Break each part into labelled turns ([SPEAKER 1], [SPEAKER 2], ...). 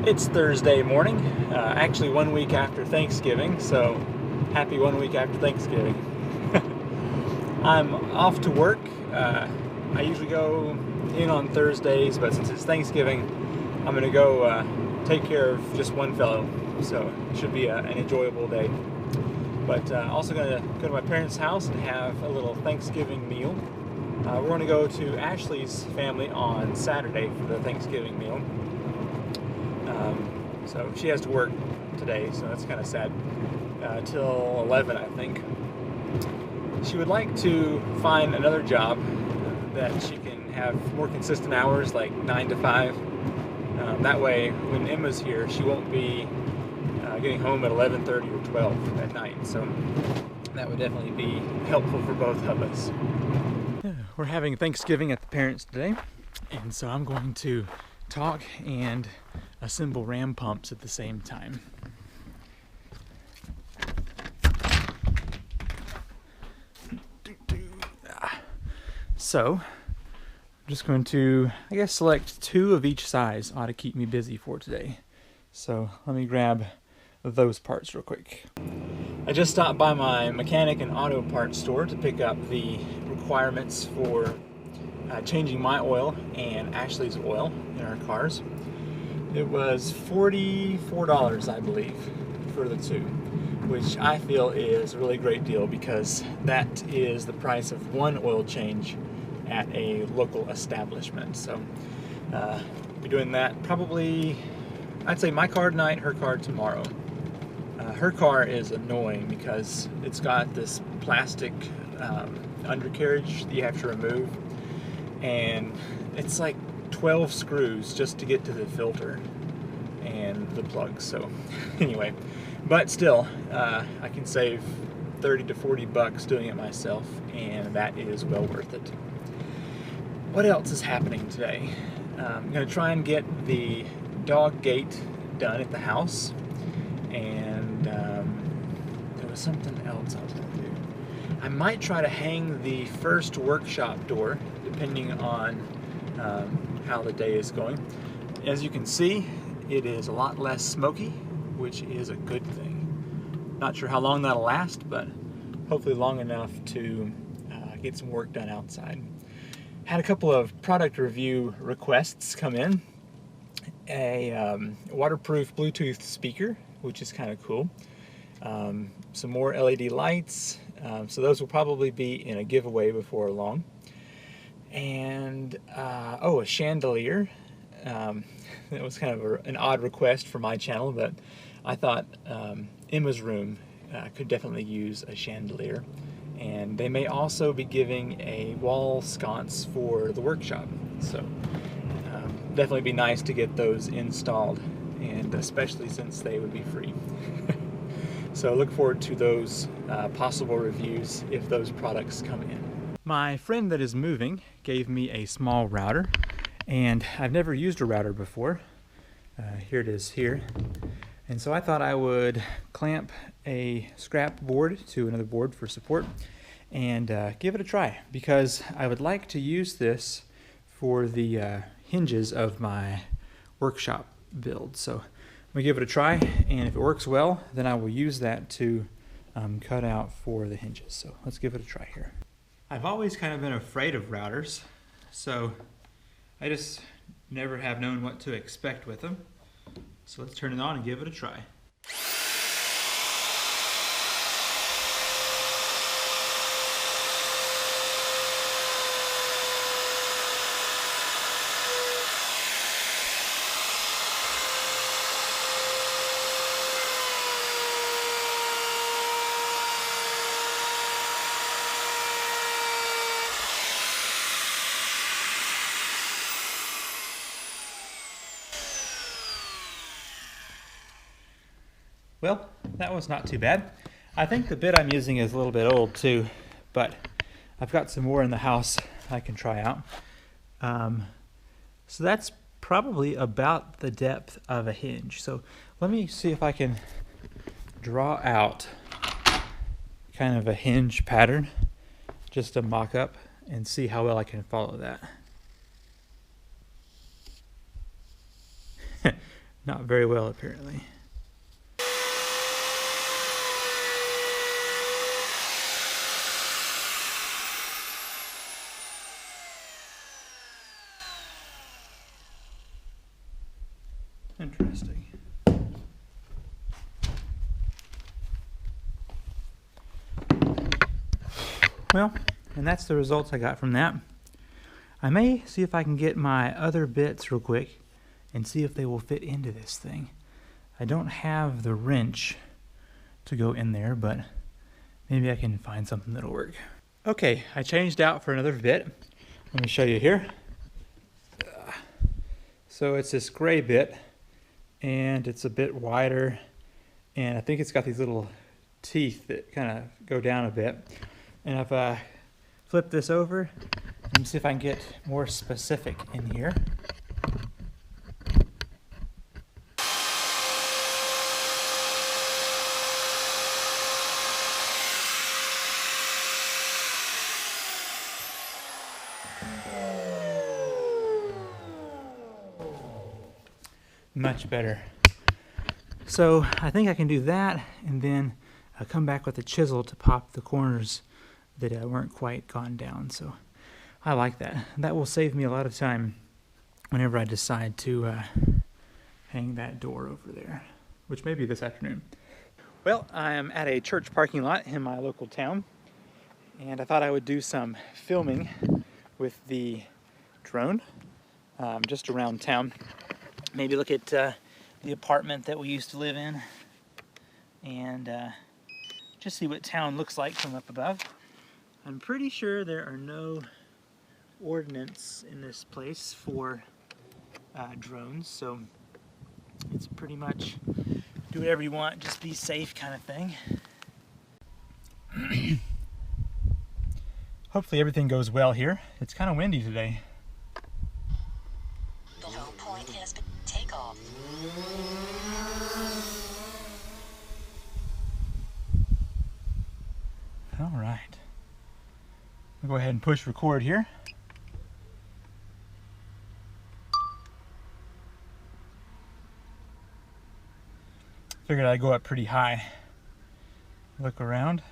[SPEAKER 1] It's Thursday morning, actually 1 week after Thanksgiving, so happy 1 week after Thanksgiving. I'm off to work. I usually go in on Thursdays, but since it's Thanksgiving, I'm going to go take care of just one fellow, so it should be an enjoyable day. But also going to go to my parents' house and have a little Thanksgiving meal. We're going to go to Ashley's family on Saturday for the Thanksgiving meal. So she has to work today, so that's kind of sad, till 11, I think. She would like to find another job that she can have more consistent hours, like 9 to 5. That way, when Emma's here, she won't be getting home at 11:30 or 12 at night, so that would definitely be helpful for both of us. We're having Thanksgiving at the parents today, and so I'm going to talk and assemble ram pumps at the same time. So I'm just going to, I guess, select 2 of each size. Ought to keep me busy for today. So let me grab those parts real quick. I just stopped by my mechanic and auto parts store to pick up the requirements for changing my oil and Ashley's oil in our cars. It was $44, I believe, for the 2, which I feel is a really great deal because that is the price of one oil change at a local establishment. So we'll be doing that probably, I'd say my car tonight, her car tomorrow. Her car is annoying because it's got this plastic undercarriage that you have to remove, and it's like 12 screws just to get to the filter and the plugs. So anyway, but still, I can save 30 to 40 bucks doing it myself, and that is well worth it. What else is happening today? I'm going to try and get the dog gate done at the house, and there was something else I was going to do. I might try to hang the first workshop door, depending on how the day is going. As you can see, it is a lot less smoky, which is a good thing. Not sure how long that'll last, but hopefully long enough to get some work done outside. Had a couple of product review requests come in. A waterproof Bluetooth speaker, which is kind of cool. Some more LED lights, so those will probably be in a giveaway before long. And a chandelier. It was kind of an odd request for my channel, but I thought Emma's room could definitely use a chandelier. And they may also be giving a wall sconce for the workshop. So definitely be nice to get those installed, and especially since they would be free. So look forward to those possible reviews if those products come in. My friend that is moving gave me a small router, and I've never used a router before. Here it is here. And so I thought I would clamp a scrap board to another board for support and give it a try, because I would like to use this for the hinges of my workshop build. So I'm going to give it a try, and if it works well, then I will use that to cut out for the hinges. So let's give it a try here. I've always kind of been afraid of routers, so I just never have known what to expect with them. So let's turn it on and give it a try. Well, that was not too bad. I think the bit I'm using is a little bit old too, but I've got some more in the house I can try out. So that's probably about the depth of a hinge. So let me see if I can draw out kind of a hinge pattern, just a mock-up, and see how well I can follow that. not very well apparently. Interesting. Well, and that's the results I got from that. I may see if I can get my other bits real quick and see if they will fit into this thing. I don't have the wrench to go in there, but maybe I can find something that'll work. Okay, I changed out for another bit. Let me show you here. So it's this gray bit, and it's a bit wider, and I think it's got these little teeth that kind of go down a bit. And if I flip this over, let me see if I can get more specific in here. Much better. So I think I can do that, and then come back with a chisel to pop the corners that weren't quite gone down. So I like that. That will save me a lot of time whenever I decide to hang that door over there, which may be this afternoon. Well, I am at a church parking lot in my local town, and I thought I would do some filming with the drone just around town. Maybe look at the apartment that we used to live in, and just see what town looks like from up above. I'm pretty sure there are no ordinance in this place for drones, so it's pretty much do whatever you want, just be safe kind of thing. Hopefully everything goes well here. It's kind of windy today.
[SPEAKER 2] The low point has been takeoff.
[SPEAKER 1] All right. I'll go ahead and push record here. Figured I'd go up pretty high. Look around.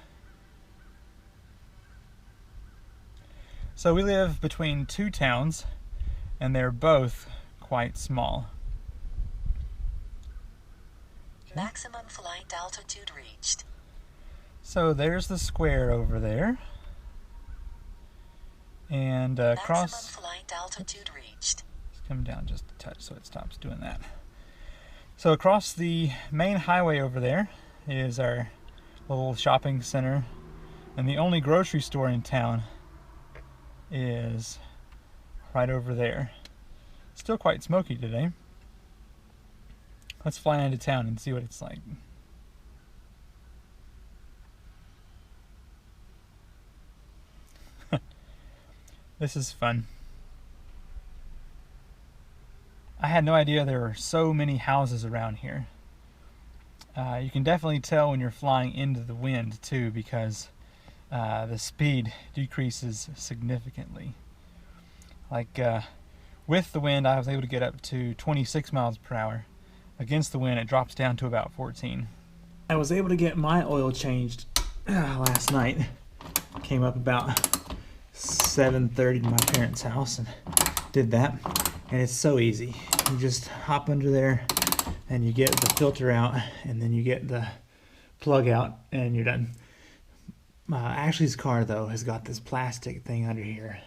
[SPEAKER 1] So we live between two towns, and they're both quite small.
[SPEAKER 2] Maximum flight altitude reached.
[SPEAKER 1] So there's the square over there. And across...
[SPEAKER 2] Maximum flight altitude reached.
[SPEAKER 1] Let's come down just a touch so it stops doing that. So across the main highway over there is our little shopping center, and the only grocery store in town is right over there. Still quite smoky today. Let's fly into town and see what it's like. This is fun. I had no idea there were so many houses around here. You can definitely tell when you're flying into the wind too, because the speed decreases significantly. Like with the wind, I was able to get up to 26 miles per hour. Against the wind, it drops down to about 14. I was able to get my oil changed last night. Came up about 7:30 to my parents' house and did that. And it's so easy. You just hop under there and you get the filter out, and then you get the plug out, and you're done. Ashley's car, though, has got this plastic thing under here.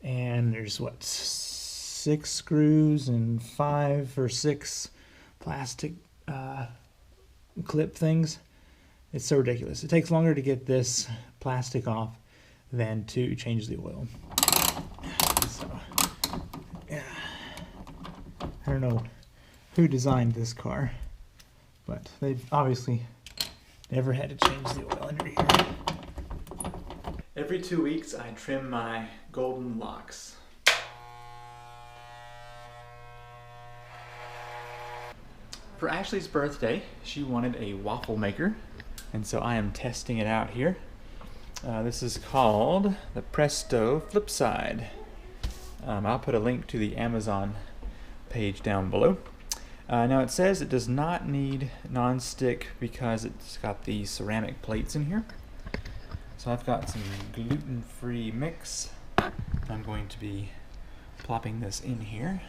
[SPEAKER 1] And there's, what, 6 screws and 5 or 6 plastic clip things. It's so ridiculous. It takes longer to get this plastic off than to change the oil. So, yeah. I don't know who designed this car, but they've obviously never had to change the oil under here. Every 2 weeks I trim my golden locks. For Ashley's birthday, she wanted a waffle maker, and so I am testing it out here. This is called the Presto Flipside. I'll put a link to the Amazon page down below. Now it says it does not need non-stick because it's got the ceramic plates in here. So I've got some gluten-free mix. I'm going to be plopping this in here.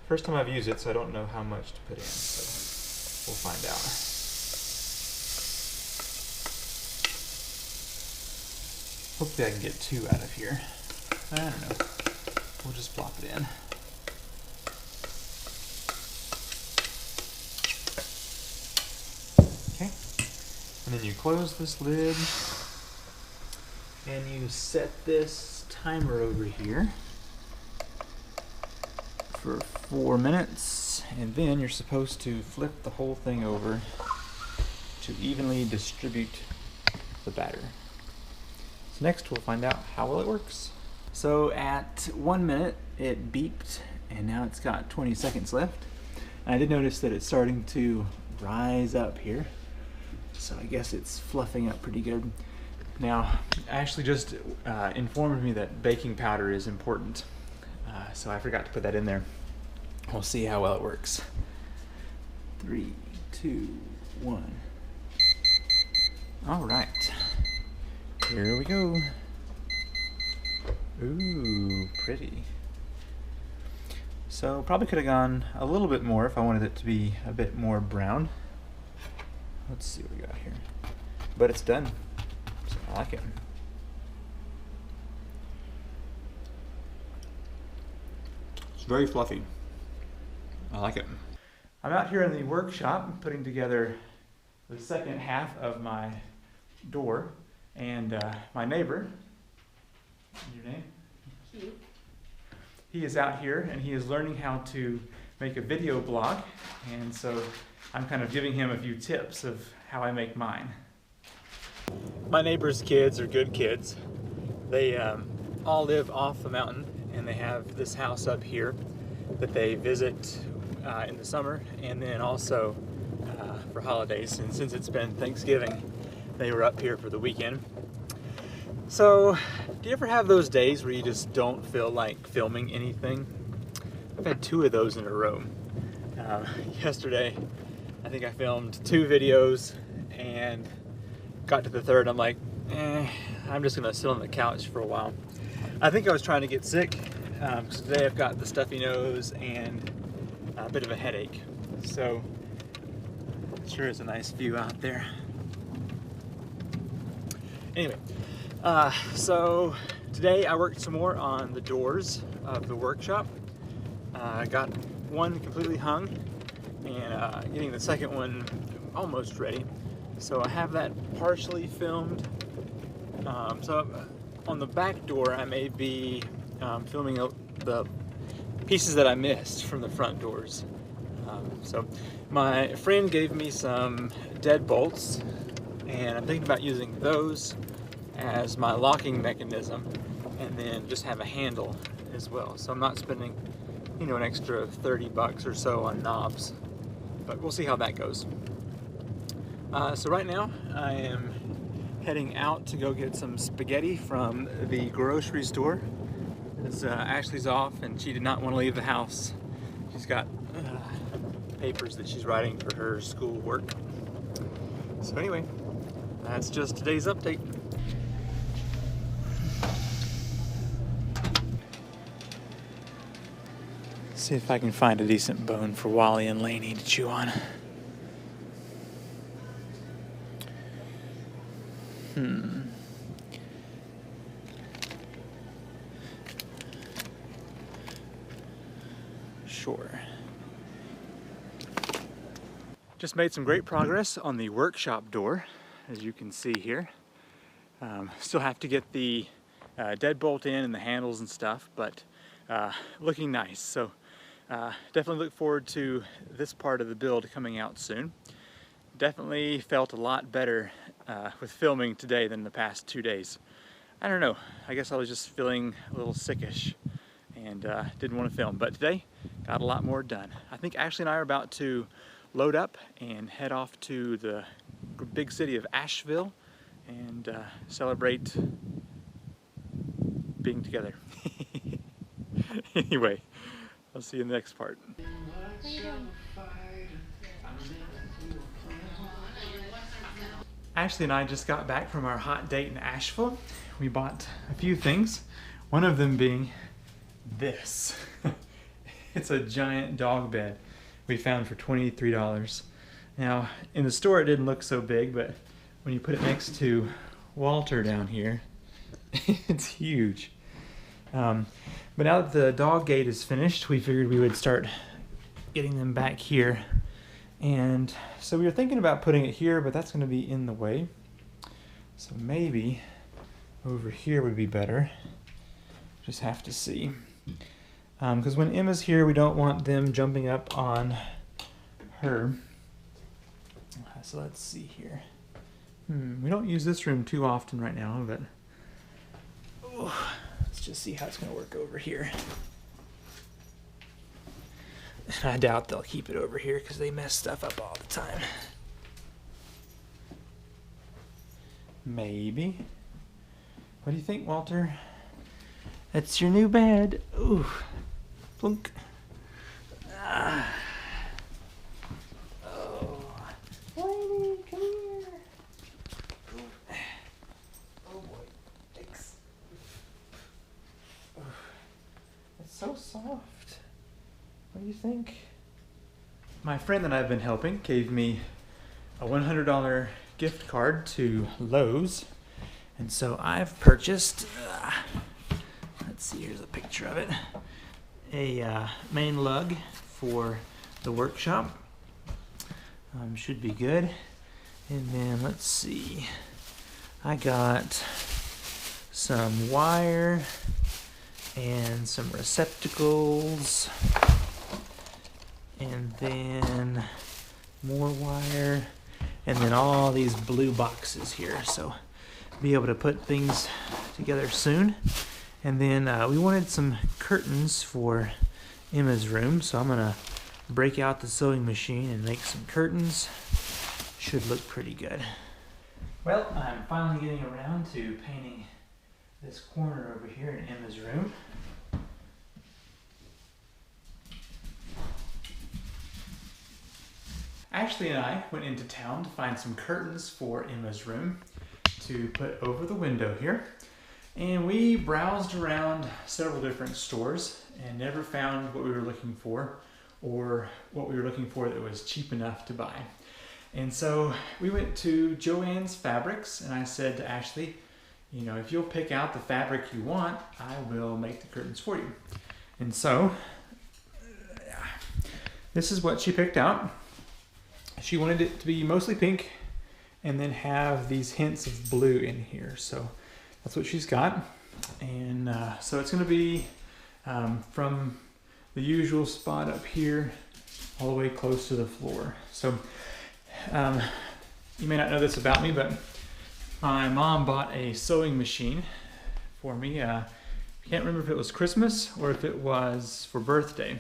[SPEAKER 1] First time I've used it, so I don't know how much to put in, so we'll find out. Hopefully I can get 2 out of here. I don't know. We'll just plop it in. Okay. And then you close this lid and you set this timer over here for 4 minutes, and then you're supposed to flip the whole thing over to evenly distribute the batter. So next we'll find out how well it works. So at 1 minute it beeped and now it's got 20 seconds left. And I did notice that it's starting to rise up here. So I guess it's fluffing up pretty good. Now, Ashley just informed me that baking powder is important. So I forgot to put that in there. We'll see how well it works. 3, 2, 1. All right. Here we go. Ooh, pretty. So probably could have gone a little bit more if I wanted it to be a bit more brown. Let's see what we got here. But it's done, so I like it. It's very fluffy. I like it. I'm out here in the workshop putting together the second half of my door, and my neighbor, your name?
[SPEAKER 3] Hugh.
[SPEAKER 1] He is out here and he is learning how to make a video blog, and so I'm kind of giving him a few tips of how I make mine. My neighbor's kids are good kids. They all live off the mountain, and they have this house up here that they visit in the summer and then also for holidays. And since it's been Thanksgiving, they were up here for the weekend. So, do you ever have those days where you just don't feel like filming anything? I've had 2 of those in a row. Yesterday, I think I filmed 2 videos and got to the third. I'm like, I'm just gonna sit on the couch for a while. I think I was trying to get sick, because today I've got the stuffy nose and a bit of a headache. So, sure is a nice view out there. Anyway, so today I worked some more on the doors of the workshop. I got one completely hung and getting the second one almost ready. So I have that partially filmed. So on the back door I may be filming the pieces that I missed from the front doors. So my friend gave me some deadbolts, and I'm thinking about using those as my locking mechanism, and then just have a handle as well. So I'm not spending, you know, an extra 30 bucks or so on knobs, but we'll see how that goes. So right now I am heading out to go get some spaghetti from the grocery store. As Ashley's off and she did not want to leave the house. She's got papers that she's writing for her school work. So anyway, that's just today's update. See if I can find a decent bone for Wally and Lainey to chew on. Sure. Just made some great progress on the workshop door, as you can see here. Still have to get the deadbolt in and the handles and stuff, but looking nice. So definitely look forward to this part of the build coming out soon. Definitely felt a lot better with filming today than the past 2 days. I don't know, I guess I was just feeling a little sickish and didn't want to film, but today got a lot more done. I think Ashley and I are about to load up and head off to the big city of Asheville and celebrate being together. Anyway, I'll see you in the next part. Ashley and I just got back from our hot date in Asheville. We bought a few things, one of them being this. It's a giant dog bed we found for $23. Now, in the store it didn't look so big, but when you put it next to Walter down here, it's huge. But now that the dog gate is finished, we figured we would start getting them back here. And so we were thinking about putting it here, but that's going to be in the way. So maybe over here would be better. Just have to see. Because when Emma's here, we don't want them jumping up on her. So let's see here. We don't use this room too often right now, but let's just see how it's going to work over here. I doubt they'll keep it over here because they mess stuff up all the time. Maybe. What do you think, Walter? It's your new bed. Ooh. Plunk. Ah. Oh. Lady, come here. Oh boy. Thanks. It's so soft. What do you think? My friend that I've been helping gave me a $100 gift card to Lowe's. And so I've purchased, let's see, here's a picture of it, a main lug for the workshop. Should be good. And then let's see, I got some wire and some receptacles. And then more wire, and then all these blue boxes here, so be able to put things together soon. And then we wanted some curtains for Emma's room, so I'm gonna break out the sewing machine and make some curtains. Should look pretty good. Well, I'm finally getting around to painting this corner over here in Emma's room. Ashley and I went into town to find some curtains for Emma's room to put over the window here. And we browsed around several different stores and never found what we were looking for, or what we were looking for that was cheap enough to buy. And so we went to Joann's Fabrics, and I said to Ashley, you know, if you'll pick out the fabric you want, I will make the curtains for you. And so this is what she picked out. She wanted it to be mostly pink and then have these hints of blue in here. So that's what she's got. And so it's going to be from the usual spot up here all the way close to the floor. So you may not know this about me, but my mom bought a sewing machine for me. I can't remember if it was Christmas or if it was for birthday.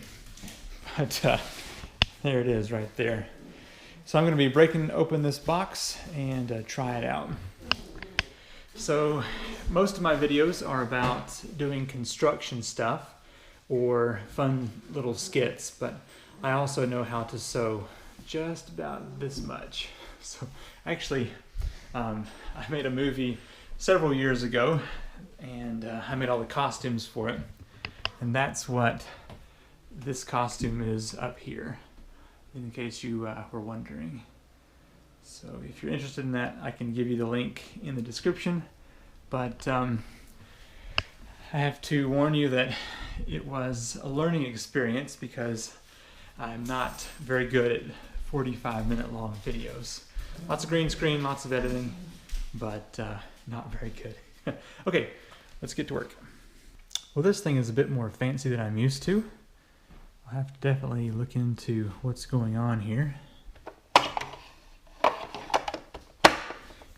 [SPEAKER 1] But there it is right there. So I'm going to be breaking open this box and try it out. So most of my videos are about doing construction stuff or fun little skits, but I also know how to sew just about this much. So actually, I made a movie several years ago, and I made all the costumes for it, and that's what this costume is up here, in case you were wondering. So if you're interested in that, I can give you the link in the description. But I have to warn you that it was a learning experience because I'm not very good at 45-minute long videos. Lots of green screen, lots of editing, but not very good. Okay, let's get to work. Well, this thing is a bit more fancy than I'm used to. I'll have to definitely look into what's going on here.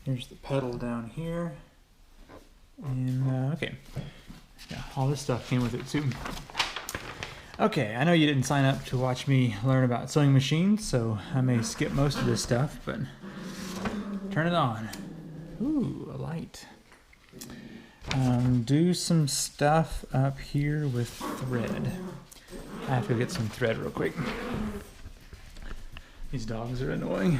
[SPEAKER 1] Here's the pedal down here. And okay, yeah, all this stuff came with it too. Okay, I know you didn't sign up to watch me learn about sewing machines, so I may skip most of this stuff, but turn it on. Ooh, a light. Do some stuff up here with thread. I have to get some thread real quick. These dogs are annoying.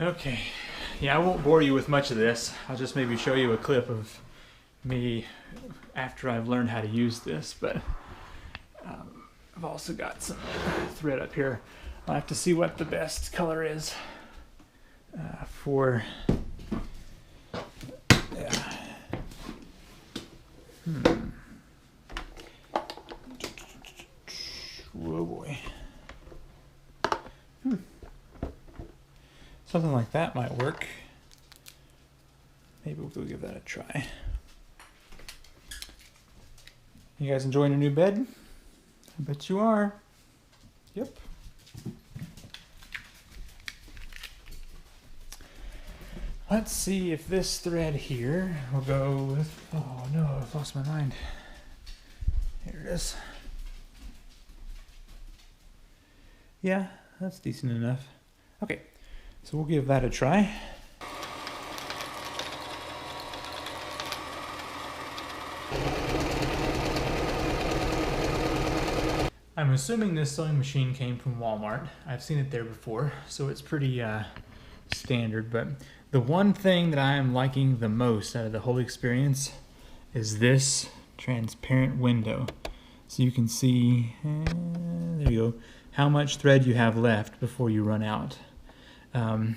[SPEAKER 1] Okay, yeah, I won't bore you with much of this. I'll just maybe show you a clip of me after I've learned how to use this, but I've also got some thread up here. I'll have to see what the best color is for... Yeah. Whoa boy. Something like that might work. Maybe we'll go give that a try. You guys enjoying your new bed? I bet you are. Yep. Let's see if this thread here will go with... Oh no, I've lost my mind. Here it is. Yeah, that's decent enough. Okay, so we'll give that a try. I'm assuming this sewing machine came from Walmart. I've seen it there before, so it's pretty standard, but the one thing that I am liking the most out of the whole experience is this transparent window. So you can see, there you go, how much thread you have left before you run out. On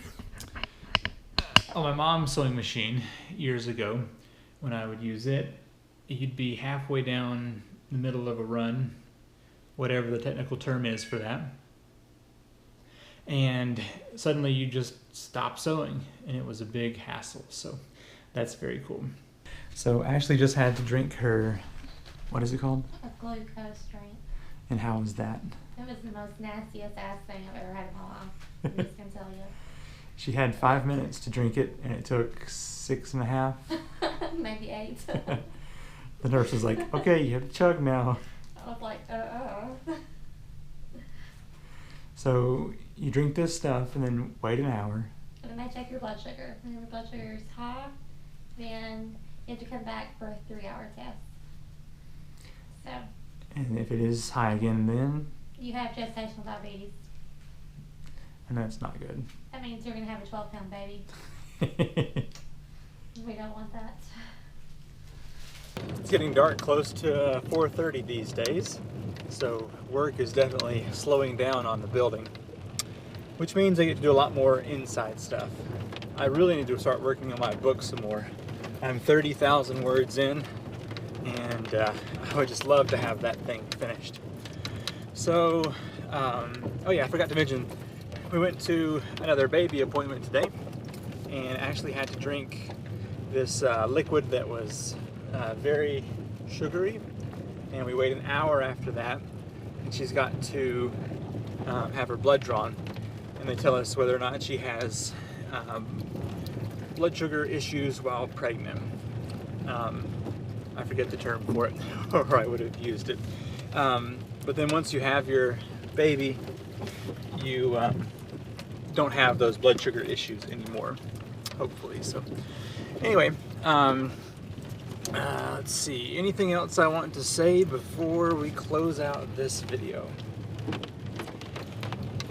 [SPEAKER 1] my mom's sewing machine years ago, when I would use it, you'd be halfway down the middle of a run, whatever the technical term is for that, and suddenly you just stop sewing, and it was a big hassle. So that's very cool. So Ashley just had to drink her, what is it called?
[SPEAKER 3] A glucose drink.
[SPEAKER 1] And how was that?
[SPEAKER 3] It was the most nastiest ass thing I've ever had in my life. I'm just gonna tell you.
[SPEAKER 1] She had 5 minutes to drink it, and it took 6.5.
[SPEAKER 3] Maybe 8.
[SPEAKER 1] The nurse was like, okay, you have to chug now.
[SPEAKER 3] I was like,
[SPEAKER 1] So you drink this stuff and then wait an hour.
[SPEAKER 3] And then they check your blood sugar. And if your blood sugar is high, then you have to come back for a 3-hour test. So.
[SPEAKER 1] And if it is high again, then?
[SPEAKER 3] You have gestational diabetes.
[SPEAKER 1] And that's not good.
[SPEAKER 3] That means you're going to have a 12-pound baby. We don't want that.
[SPEAKER 1] It's getting dark close to 4:30 these days, so work is definitely slowing down on the building, which means I get to do a lot more inside stuff. I really need to start working on my book some more. I'm 30,000 words in, and I would just love to have that thing finished. So, oh yeah, I forgot to mention, we went to another baby appointment today, and Ashley had to drink this liquid that was very sugary, and we wait an hour after that, and she's got to have her blood drawn, and they tell us whether or not she has blood sugar issues while pregnant. I forget the term for it, or I would have used it. But then once you have your baby, you don't have those blood sugar issues anymore, hopefully. So anyway, let's see, anything else I want to say before we close out this video?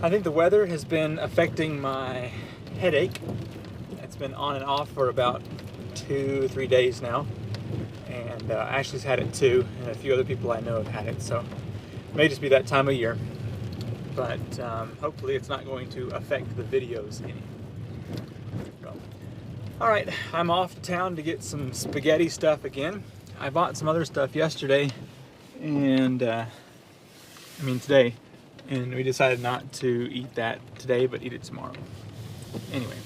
[SPEAKER 1] I think the weather has been affecting my headache. It's been on and off for about 2-3 days now, and Ashley's had it too, and a few other people I know have had it, so it may just be that time of year, but hopefully it's not going to affect the videos any. Alright, I'm off to town to get some spaghetti stuff again. I bought some other stuff yesterday, and today, and we decided not to eat that today, but eat it tomorrow. Anyway.